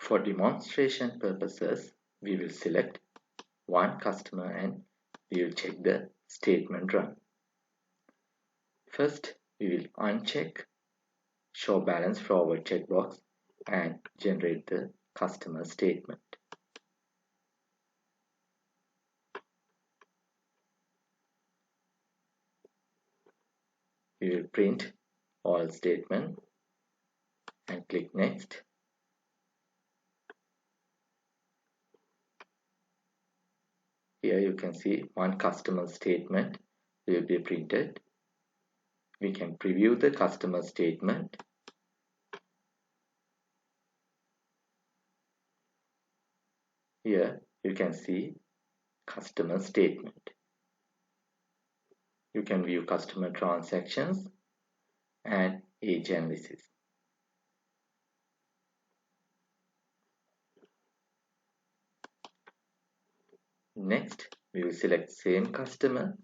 For demonstration purposes, we will select one customer and we will check the statement run. First, we will uncheck Show Balance Forward checkbox and generate the customer statement. We will print all statement and click Next. Here you can see one customer statement will be printed. We can preview the customer statement. Here you can see customer statement. You can view customer transactions and age analysis. Next, we will select same customer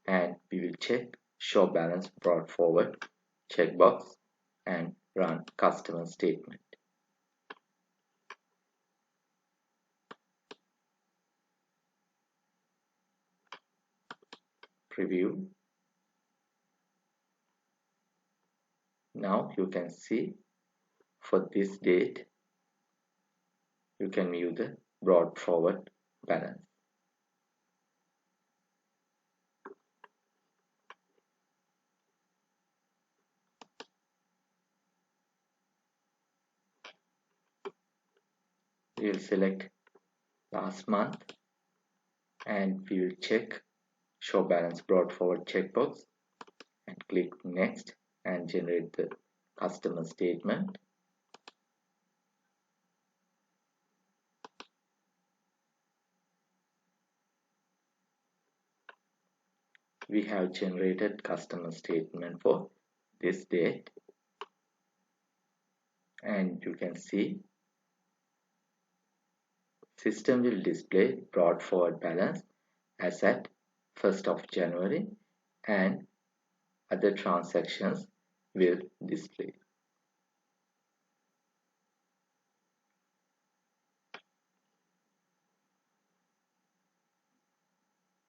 and we will check Show Balance Brought Forward checkbox and run customer statement. Preview. Now you can see for this date you can view the brought forward balance. We will select last month and we will check Show Balance Brought Forward checkbox and click Next and generate the customer statement. We have generated customer statement for this date, and you can see system will display brought forward balance as at 1st of January and other transactions will display.